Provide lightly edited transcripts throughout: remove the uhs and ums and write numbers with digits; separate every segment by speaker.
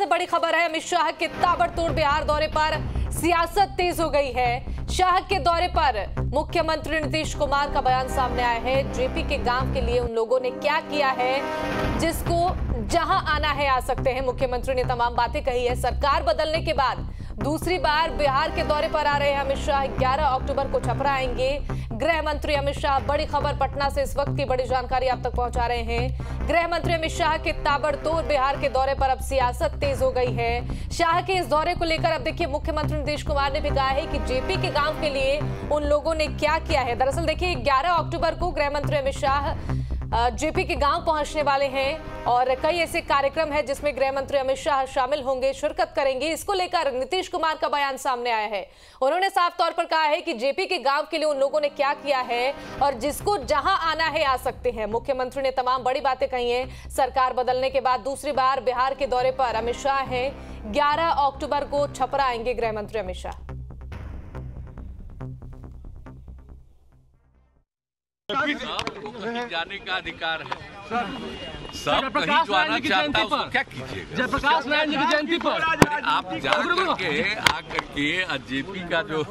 Speaker 1: से बड़ी खबर है। अमित शाह के ताबड़तोड़ बिहार दौरे पर सियासत तेज हो गई है। शाह के दौरे पर मुख्यमंत्री नीतीश कुमार का बयान सामने आया है। जेपी के गांव के लिए उन लोगों ने क्या किया है, जिसको जहां आना है आ सकते हैं। मुख्यमंत्री ने तमाम बातें कही है। सरकार बदलने के बाद दूसरी बार बिहार के दौरे पर आ रहे हैं अमित शाह। 11 अक्टूबर को छपरा आएंगे गृह मंत्री अमित शाह। बड़ी खबर पटना से इस वक्त की बड़ी जानकारी आप तक पहुंचा रहे हैं। गृह मंत्री अमित शाह के ताबड़तोड़ बिहार के दौरे पर अब सियासत तेज हो गई है। शाह के इस दौरे को लेकर अब देखिए मुख्यमंत्री नीतीश कुमार ने भी कहा है कि जेपी के गांव के लिए उन लोगों ने क्या किया है। दरअसल देखिए 11 अक्टूबर को गृह मंत्री अमित शाह जेपी के गांव पहुंचने वाले हैं और कई ऐसे कार्यक्रम है जिसमें गृह मंत्री अमित शाह शामिल होंगे, शिरकत करेंगे। इसको लेकर नीतीश कुमार का बयान सामने आया है। उन्होंने साफ तौर पर कहा है कि जेपी के गांव के लिए उन लोगों ने क्या किया है और जिसको जहां आना है आ सकते हैं। मुख्यमंत्री ने तमाम बड़ी बातें कही हैं। सरकार बदलने के बाद दूसरी बार बिहार के दौरे पर अमित शाह हैं। 11 अक्टूबर को छपरा आएंगे गृह मंत्री अमित शाह।
Speaker 2: सबको कहीं जाने का अधिकार है सर। सब कहीं जाना चाहता है, उसको क्या कीजिएगा।
Speaker 3: जयप्रकाश नारायण जी की जयंती पर
Speaker 2: आप जा करके जेपी का जो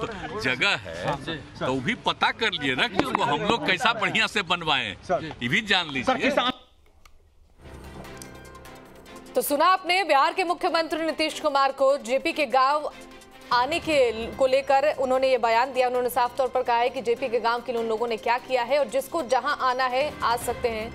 Speaker 2: जगह है तो भी पता कर लिए ना कि उसको हम लोग कैसा बढ़िया से बनवाएं, ये भी जान लीजिए।
Speaker 1: तो सुना आपने बिहार के मुख्यमंत्री नीतीश कुमार को जेपी के गांव आने के को लेकर उन्होंने ये बयान दिया। उन्होंने साफ तौर पर कहा है कि जेपी के गांव के लिए उन लोगों ने क्या किया है और जिसको जहां आना है आ सकते हैं।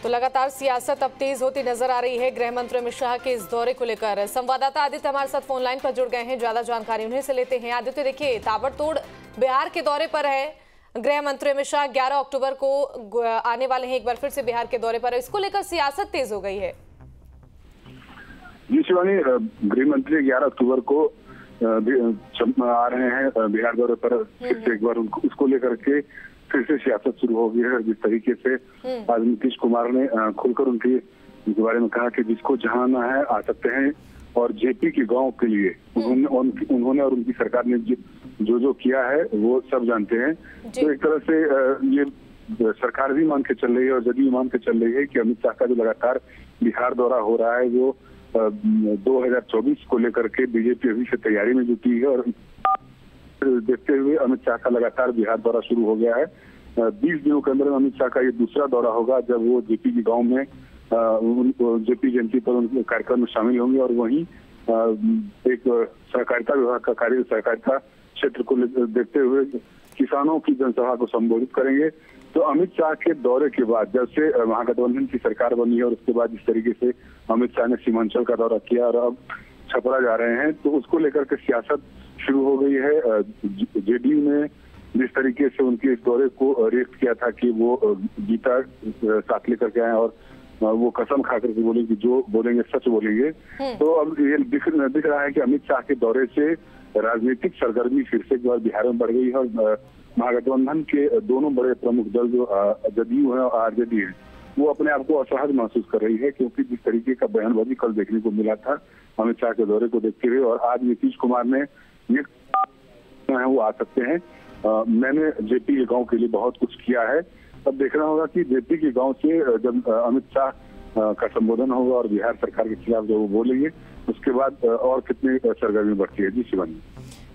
Speaker 1: तो लगातार सियासत अब तेज होती नजर आ रही है गृह मंत्री अमित शाह के इस दौरे को लेकर। संवाददाता आदित्य हमारे साथ फोन लाइन पर जुड़ गए हैं, ज्यादा जानकारी उन्हीं से लेते हैं। आदित्य देखिए ताबड़तोड़ बिहार के दौरे पर है गृह मंत्री अमित शाह। 11 अक्टूबर को आने वाले हैं एक बार फिर से बिहार के दौरे पर। इसको लेकर सियासत तेज हो गई है।
Speaker 4: जी शिवानी, गृह मंत्री 11 अक्टूबर को आ रहे हैं बिहार दौरे पर। फिर से एक बार उसको लेकर के फिर से सियासत शुरू हो गई है। जिस तरीके से आज नीतीश कुमार ने खुलकर उनके बारे में कहा कि जिसको जहां आना है आ सकते हैं और जेपी के गांव के लिए उन्होंने और उनकी सरकार ने जो किया है वो सब जानते हैं। तो एक तरह से ये सरकार भी मान के चल रही है और जदयू मान के चल रही है कि अमित शाह का जो लगातार बिहार दौरा हो रहा है वो 2024 को लेकर के बीजेपी अभी से तैयारी में जुटी है। और देखते हुए अमित शाह का लगातार बिहार दौरा शुरू हो गया है। 20 दिनों के अंदर अमित शाह का ये दूसरा दौरा होगा जब वो जेपी के गांव में जेपी जयंती पर उनके कार्यक्रम में शामिल होंगे और वहीं एक सहकारिता विभाग का कार्य सहकारिता क्षेत्र को देखते हुए किसानों की जनसभा को संबोधित करेंगे। तो अमित शाह के दौरे के बाद जब से महागठबंधन की सरकार बनी है और उसके बाद इस तरीके से अमित शाह ने सीमांचल का दौरा किया और अब छपरा जा रहे हैं, तो उसको लेकर के सियासत शुरू हो गई है। जेडीयू ने जिस तरीके से उनके इस दौरे को रिएक्ट किया था कि वो गीता साथ लेकर के आए और वो कसम खा करके बोले कि जो बोलेंगे सच बोलेंगे। तो अब ये दिख रहा है कि अमित शाह के दौरे से राजनीतिक सरगर्मी फिर से एक बार बिहार में बढ़ गई है और महागठबंधन के दोनों बड़े प्रमुख दल जो जदयू है और आरजेडी है वो अपने आप को असहज महसूस कर रही है, क्योंकि जिस तरीके का बयानबाजी कल देखने को मिला था अमित शाह के दौरे को देखते हुए और आज नीतीश कुमार ने ये वो आ सकते हैं। मैंने जेपी के गांव के लिए बहुत कुछ किया है। अब देखना होगा कि जेपी के गांव से जब अमित शाह का संबोधन होगा और बिहार सरकार के खिलाफ जब वो बोलेंगे उसके बाद और कितनी सरगर्मी बढ़ती है। जी शिवानी,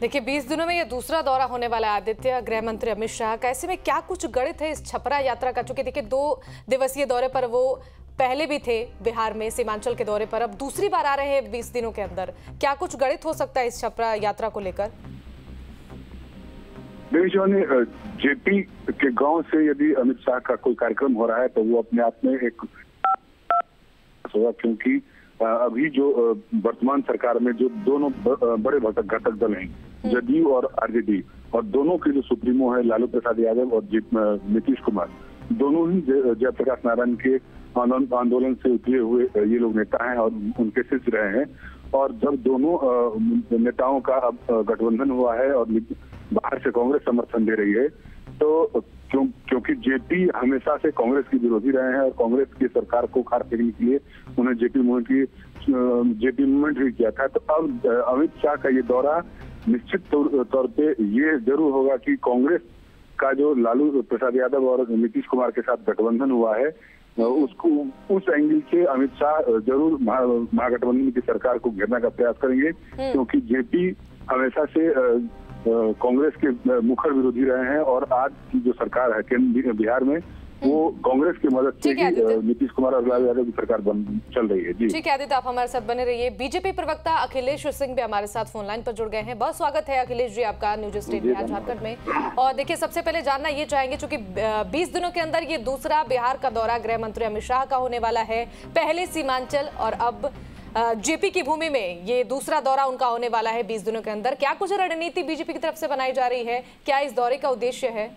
Speaker 1: देखिए 20 दिनों में ये दूसरा दौरा होने वाला है आदित्य गृह मंत्री अमित शाह का। ऐसे में क्या कुछ गणित है इस छपरा यात्रा का? चूंकि देखिए 2 दिवसीय दौरे पर वो पहले भी थे बिहार में सीमांचल के दौरे पर, अब दूसरी बार आ रहे हैं 20 दिनों के अंदर। क्या कुछ गणित हो सकता है इस छपरा यात्रा को लेकर?
Speaker 4: शिवानी, जेपी के गांव से यदि अमित शाह का कोई कार्यक्रम हो रहा है तो वो अपने आप में एक होगा, क्योंकि अभी जो वर्तमान सरकार में जो दोनों बड़े घटक दल हैं जदयू और आरजेडी, और दोनों के जो सुप्रीमो है लालू प्रसाद यादव और नीतीश कुमार, दोनों ही जयप्रकाश नारायण के आंदोलन से उतरे हुए ये लोग नेता हैं और उनके शिष्य रहे हैं। और जब दोनों नेताओं का अब गठबंधन हुआ है और बाहर से कांग्रेस समर्थन दे रही है, तो क्योंकि जेपी हमेशा से कांग्रेस के विरोधी रहे हैं और कांग्रेस की सरकार को खार फेंकने के लिए उन्हें जेपी मूवमेंट भी किया था। तो अब अमित शाह का ये दौरा निश्चित तौर पे ये जरूर होगा कि कांग्रेस का जो लालू प्रसाद यादव और नीतीश कुमार के साथ गठबंधन हुआ है उसको उस एंगल से अमित शाह जरूर महागठबंधन की सरकार को घेरने का प्रयास करेंगे, क्योंकि जेपी हमेशा से कांग्रेस के मुखर विरोधी रहे हैं और आज की जो सरकार है केंद्र बिहार में वो कांग्रेस की मदद से ही नीतीश कुमार और लालू यादव की सरकार चल रही है। जी
Speaker 1: ठीक है आदित्य, आप हमारे साथ बने रहिए। बीजेपी प्रवक्ता अखिलेश सिंह भी हमारे साथ फोन लाइन पर जुड़ गए हैं। बहुत स्वागत है अखिलेश जी आपका न्यूज स्टेट बिहार झारखंड में। और देखिए सबसे पहले जानना ये चाहेंगे, चूंकि 20 दिनों के अंदर ये दूसरा बिहार का दौरा गृह मंत्री अमित शाह का होने वाला है, पहले सीमांचल और अब जेपी की भूमि में ये दूसरा दौरा उनका होने वाला है 20 दिनों के अंदर। क्या कुछ रणनीति बीजेपी की तरफ से बनाई जा रही है, क्या इस दौरे का उद्देश्य है?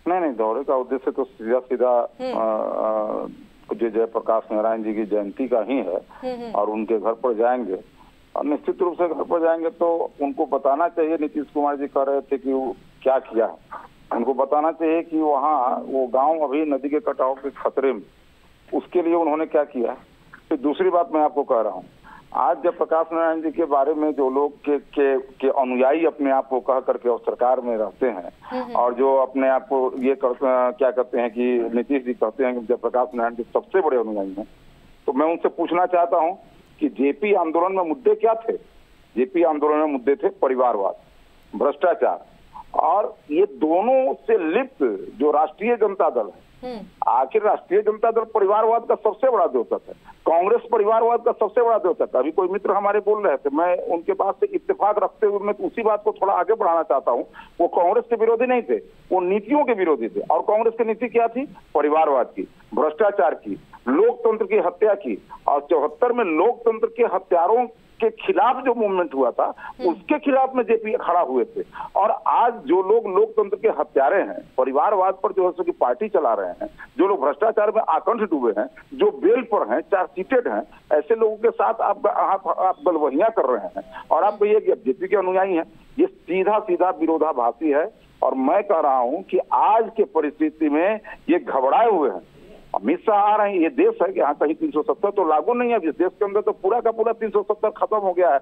Speaker 3: नहीं, दौरे का उद्देश्य तो सीधा जयप्रकाश नारायण जी की जयंती का ही है और उनके घर पर जाएंगे और निश्चित रूप से घर पर जाएंगे तो उनको बताना चाहिए। नीतीश कुमार जी कह रहे थे कि वो क्या किया है, उनको बताना चाहिए कि वहाँ वो गांव अभी नदी के कटाव के खतरे में, उसके लिए उन्होंने क्या किया। फिर दूसरी बात मैं आपको कह रहा हूँ, आज जयप्रकाश नारायण जी के बारे में जो लोग के अनुयायी अपने आप को कह करके और सरकार में रहते हैं और जो अपने आप को ये क्या कहते हैं कि नीतीश जी कहते हैं कि जयप्रकाश नारायण जी सबसे बड़े अनुयायी हैं, तो मैं उनसे पूछना चाहता हूं कि जेपी आंदोलन में मुद्दे क्या थे? जेपी आंदोलन में मुद्दे थे परिवारवाद, भ्रष्टाचार, और ये दोनों से लिप्त जो राष्ट्रीय जनता दल है, आखिर राष्ट्रीय जनता दल परिवारवाद का सबसे बड़ा द्योतक है, कांग्रेस परिवारवाद का सबसे बड़ा द्योतक है। अभी कोई मित्र हमारे बोल रहे थे, मैं उनके बात से इत्तेफाक रखते हुए मैं उसी बात को थोड़ा आगे बढ़ाना चाहता हूँ। वो कांग्रेस के विरोधी नहीं थे, वो नीतियों के विरोधी थे। और कांग्रेस की नीति क्या थी? परिवारवाद की, भ्रष्टाचार की, लोकतंत्र की हत्या की। और 74 में लोकतंत्र के हत्यारों के खिलाफ जो मूवमेंट हुआ था उसके खिलाफ में जेपी खड़ा हुए थे। और आज जो लोग लोकतंत्र के हत्यारे हैं, परिवारवाद पर जो है सो की पार्टी चला रहे हैं, जो लोग भ्रष्टाचार में आकंठ डूबे हैं, जो बेल पर हैं, चार्जशीटेड हैं, ऐसे लोगों के साथ आप बलवहियां कर रहे हैं और आप कहिए कि जेपी के अनुयायी हैं। ये सीधा सीधा विरोधाभासी है। और मैं कह रहा हूं कि आज के परिस्थिति में ये घबराए हुए हैं। अमित शाह आ रहे हैं, ये देश है कि यहाँ कहीं 370 तो लागू नहीं है। इस देश के अंदर तो पूरा का पूरा 370 खत्म हो गया है।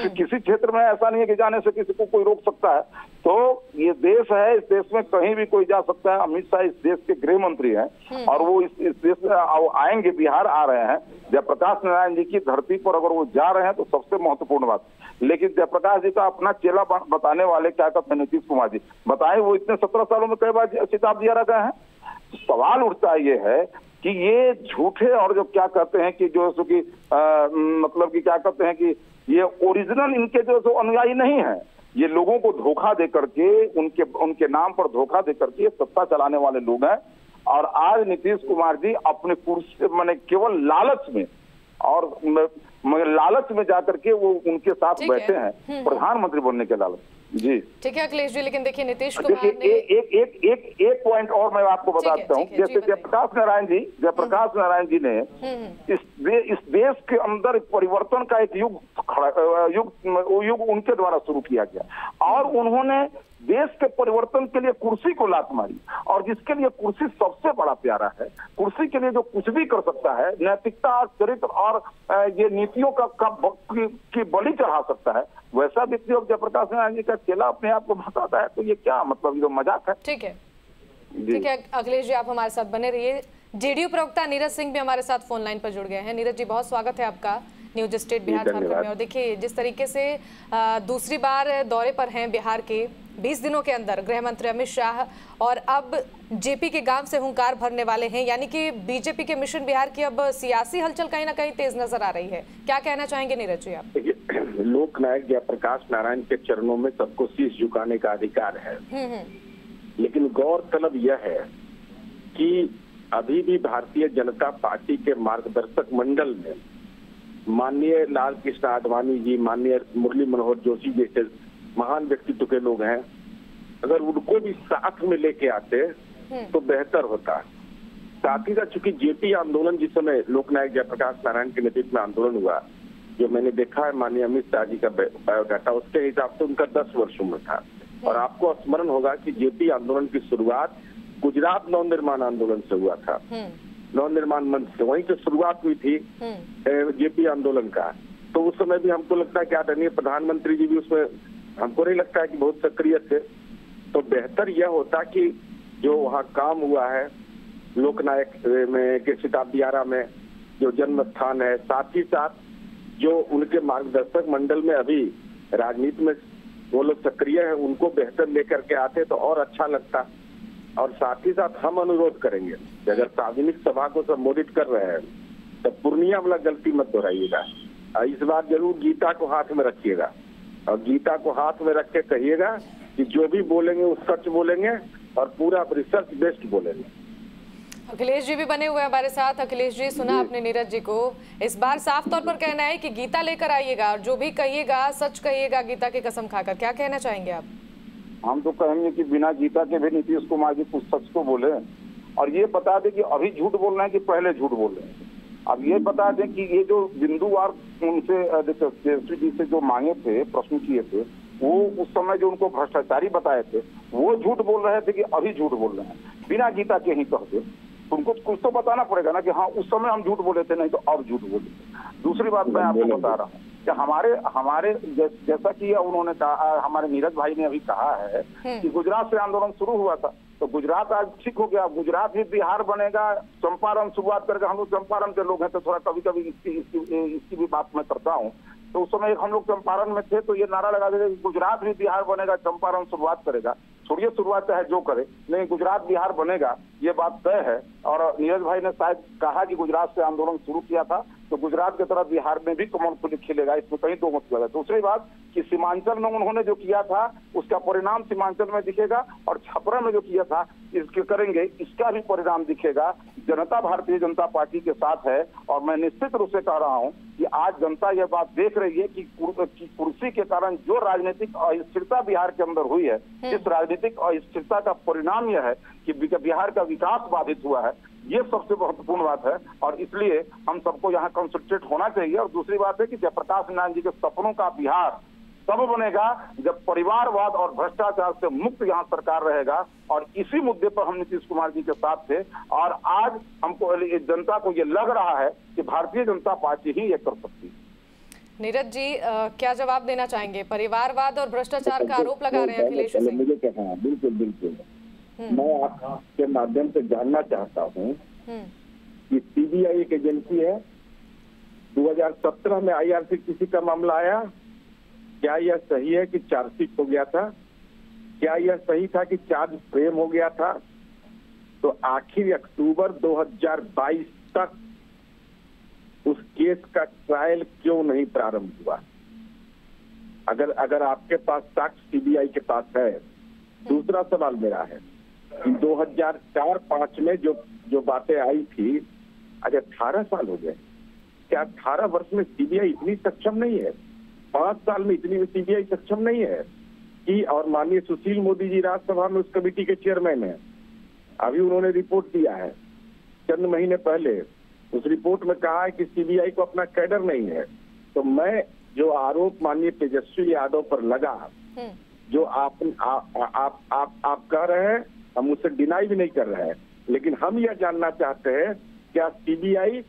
Speaker 3: किसी क्षेत्र में ऐसा नहीं है कि जाने से किसी को कोई रोक सकता है। तो ये देश है, इस देश में कहीं भी कोई जा सकता है। अमित शाह इस देश के गृह मंत्री हैं और वो इस देश में आएंगे, बिहार आ रहे हैं। जयप्रकाश नारायण जी की धरती पर अगर वो जा रहे हैं तो सबसे महत्वपूर्ण बात। लेकिन जयप्रकाश जी का अपना चेला बताने वाले क्या कहते हैं नीतीश कुमार जी, बताए वो इतने 17 सालों में कई बार खिताब दिया रखा है। सवाल उठता ये है कि ये झूठे और जो क्या कहते हैं कि जो सो कि मतलब कि क्या कहते हैं कि ये ओरिजिनल इनके जो सो अनुयायी नहीं है। ये लोगों को धोखा दे करके, उनके नाम पर धोखा दे करके सत्ता चलाने वाले लोग हैं। और आज नीतीश कुमार जी अपने कुर्सी माने केवल लालच में और मगर लालच में जाकर के वो उनके साथ बैठे हैं, प्रधानमंत्री बनने के लालच। जी
Speaker 1: ठीक है अखिलेश जी, लेकिन देखिए नीतीश कुमार ने
Speaker 3: एक पॉइंट और मैं आपको बताता हूँ। जैसे जयप्रकाश नारायण जी ने इस देश के अंदर परिवर्तन का एक युग उनके द्वारा शुरू किया गया और उन्होंने देश के परिवर्तन के लिए कुर्सी को लात मारी। और जिसके लिए कुर्सी सबसे बड़ा प्यारा है, कुर्सी के लिए जो कुछ भी कर सकता है, नैतिकता, चरित्र और ये नीतियों की बलि चढ़ा सकता है, वैसा व्यक्ति और जयप्रकाश नारायण जी का चेला अपने आप को बताता है, तो ये क्या मतलब, ये तो मजाक है।
Speaker 1: ठीक है अखिलेश जी, आप हमारे साथ बने रहिए। जेडीयू प्रवक्ता नीरज सिंह भी हमारे साथ फोन लाइन पर जुड़ गए हैं। नीरज जी, बहुत स्वागत है आपका न्यूज स्टेट बिहार झारखंड में। और देखिए जिस तरीके से दूसरी बार दौरे पर हैं बिहार के, 20 दिनों के अंदर गृह मंत्री अमित शाह और अब जेपी के गांव से हुंकार भरने वाले हैं, यानी कि बीजेपी के मिशन बिहार की अब सियासी हलचल कहीं ना कहीं तेज नजर आ रही है। क्या कहना चाहेंगे नीरज जी आप?
Speaker 5: लोकनायक जयप्रकाश नारायण के चरणों में सबको शीश झुकाने का अधिकार है, लेकिन गौरतलब यह है कि अभी भी भारतीय जनता पार्टी के मार्गदर्शक मंडल में माननीय लाल कृष्ण आडवाणी जी, माननीय मुरली मनोहर जोशी जैसे महान व्यक्तित्व के लोग हैं। अगर उनको भी साथ में लेके आते तो बेहतर होता। साथ ही साथ चूंकि जेपी आंदोलन जिस समय लोकनायक जयप्रकाश नारायण के नेतृत्व में आंदोलन हुआ, जो मैंने देखा है माननीय अमित शाह जी का बायोडाटा, उसके हिसाब से उनका 10 वर्ष उम्र था। और आपको स्मरण होगा कि जेपी आंदोलन की शुरुआत गुजरात नवनिर्माण आंदोलन से हुआ था, नवनिर्माण मंच से, वहीं से शुरुआत हुई थी जेपी आंदोलन का। तो उस समय भी हमको लगता है कि आदरणीय प्रधानमंत्री जी भी उसमें, हमको नहीं लगता है कि बहुत सक्रिय थे। तो बेहतर यह होता कि जो वहाँ काम हुआ है लोकनायक में के सिताबदियारा में जो जन्म स्थान है, साथ ही साथ जो उनके मार्गदर्शक मंडल में अभी राजनीति में वो लोग सक्रिय हैं, उनको बेहतर लेकर के आते तो और अच्छा लगता। और साथ ही साथ हम अनुरोध करेंगे कि अगर सार्वजनिक सभा को संबोधित कर रहे हैं तो पूर्णिया वाला गलती मत दोहराइएगा। इस बार जरूर गीता को हाथ में रखिएगा और गीता को हाथ में रख के कहिएगा कि जो भी बोलेंगे वो सच बोलेंगे और पूरा रिसर्च बेस्ड बोलेंगे।
Speaker 1: अखिलेश जी भी बने हुए हैं हमारे साथ। अखिलेश जी, सुना आपने नीरज जी को, इस बार साफ तौर पर कहना है कि गीता लेकर आइएगा और जो भी कहिएगा सच कहिएगा, गीता की कसम खाकर। क्या कहना चाहेंगे आप?
Speaker 3: हम तो कहेंगे कि बिना गीता के भी नीतीश कुमार जी कुछ सच को बोले और ये बता दें कि अभी झूठ बोल रहे हैं कि पहले झूठ बोल रहे हैं। अब ये बता दें कि ये जो बिंदुवार उनसे तेजस्वी जी से जो मांगे थे, प्रश्न किए थे, वो उस समय जो उनको भ्रष्टाचारी बताए थे वो झूठ बोल रहे थे कि अभी झूठ बोल रहे हैं। बिना गीता के ही कहते उनको कुछ तो बताना पड़ेगा ना कि हाँ उस समय हम झूठ बोले थे, नहीं तो अब झूठ बोले। दूसरी बात मैं आपको बता रहा हूँ कि हमारे जैसा कि उन्होंने कहा, हमारे नीरज भाई ने अभी कहा है कि गुजरात से आंदोलन शुरू हुआ था तो गुजरात आज ठीक हो गया, गुजरात भी बिहार बनेगा। चंपारण शुरुआत करके, हम लोग चंपारण के लोग हैं तो थोड़ा कभी कभी इसकी भी बात मैं करता हूँ। तो उस समय हम लोग चंपारण में थे तो ये नारा लगा देते कि गुजरात भी बिहार बनेगा, चंपारण शुरुआत करेगा। छोड़िए शुरुआत चाहे जो करे, लेकिन गुजरात बिहार बनेगा, ये बात तय है। और नीरज भाई ने शायद कहा कि गुजरात से आंदोलन शुरू किया था तो गुजरात की तरह बिहार में भी कमल फूल खिलेगा, इसमें कहीं दो मत लगा। दूसरी बात कि सीमांचल में उन्होंने जो किया था उसका परिणाम सीमांचल में दिखेगा और छपरा में जो किया था इसके करेंगे, इसका भी परिणाम दिखेगा। जनता भारतीय जनता पार्टी के साथ है और मैं निश्चित रूप से कह रहा हूं कि आज जनता यह बात देख रही है कि कुर्सी के कारण जो राजनीतिक अस्थिरता बिहार के अंदर हुई है, इस राजनीतिक अस्थिरता का परिणाम यह है कि बिहार का विकास बाधित हुआ है। ये सबसे महत्वपूर्ण बात है और इसलिए हम सबको यहाँ कंसंट्रेट होना चाहिए। और दूसरी बात है कि जयप्रकाश नारायण जी के सपनों का बिहार तब बनेगा जब परिवारवाद और भ्रष्टाचार से मुक्त यहाँ सरकार रहेगा। और इसी मुद्दे पर हम नीतीश कुमार जी के साथ थे और आज हमको जनता को ये लग रहा है कि भारतीय जनता पार्टी ही ये कर सकती है।
Speaker 4: नीरज जी क्या जवाब देना चाहेंगे? परिवारवाद और भ्रष्टाचार का आरोप लगा रहे हैं अखिलेश सिंह।
Speaker 5: मुझे कहना बिल्कुल बिल्कुल मैं आपके माध्यम से जानना चाहता हूँ कि सीबीआई एक एजेंसी है। 2017 में IRCTC का मामला आया, क्या यह सही है कि चार्जशीट हो गया था? क्या यह सही था कि चार्ज फ्रेम हो गया था? तो आखिर अक्टूबर 2022 तक उस केस का ट्रायल क्यों नहीं प्रारंभ हुआ? अगर आपके पास साक्ष्य सीबीआई के पास है। दूसरा सवाल मेरा है 2004-05 में जो बातें आई थी, आज 18 साल हो गए। क्या 18 वर्ष में सीबीआई इतनी सक्षम नहीं है? 5 साल में इतनी सीबीआई सक्षम नहीं है कि? और माननीय सुशील मोदी जी राज्यसभा में उस कमेटी के चेयरमैन हैं। अभी उन्होंने रिपोर्ट दिया है चंद महीने पहले। उस रिपोर्ट में कहा है कि सीबीआई को अपना कैडर नहीं है। तो मैं जो आरोप माननीय तेजस्वी यादव पर लगा, जो आप कह रहे हैं, हम उससे डिनाई भी नहीं कर रहे हैं, लेकिन हम यह जानना चाहते हैं क्या सीबीआई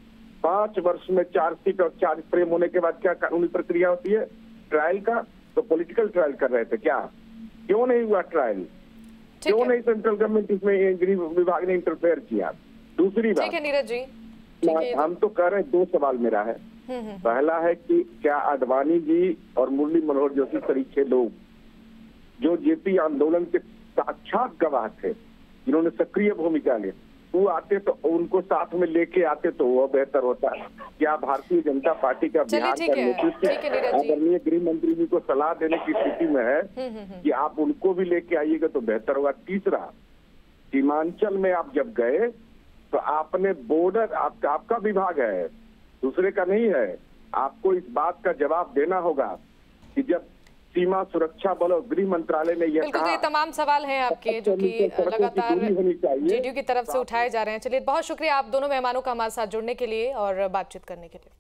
Speaker 5: 5 वर्ष में चार्जशीट और चार्ज फ्रेम होने के बाद क्या कानूनी प्रक्रिया होती है ट्रायल का? तो पॉलिटिकल ट्रायल कर रहे थे क्या? क्यों नहीं हुआ ट्रायल? क्यों नहीं सेंट्रल गवर्नमेंट इसमें गृह विभाग ने इंटरफेयर किया? दूसरी बात,
Speaker 4: ठीक है नीरज जी,
Speaker 5: हम तो कह रहे हैं, 2 सवाल मेरा है। पहला है कि क्या आडवाणी जी और मुरली मनोहर जोशी तरीके लोग जो जेपी आंदोलन के साक्षात गवाह थे, जिन्होंने सक्रिय भूमिका ली, वो आते तो उनको साथ में लेके आते तो वो बेहतर होता है। क्या भारतीय जनता पार्टी का बिहार का नेतृत्व आदरणीय गृह मंत्री जी को सलाह देने की स्थिति में है कि आप उनको भी लेके आइएगा तो बेहतर होगा? तीसरा, सीमांचल में आप जब गए तो आपने बॉर्डर, आपका विभाग है, दूसरे का नहीं है। आपको इस बात का जवाब देना होगा कि जब सीमा सुरक्षा बल और गृह मंत्रालय ने यह कहा,
Speaker 4: ये तमाम सवाल हैं आपके जो कि लगातार जेडीयू की तरफ से उठाए जा रहे हैं। चलिए, बहुत शुक्रिया आप दोनों मेहमानों का हमारे साथ जुड़ने के लिए और बातचीत करने के लिए।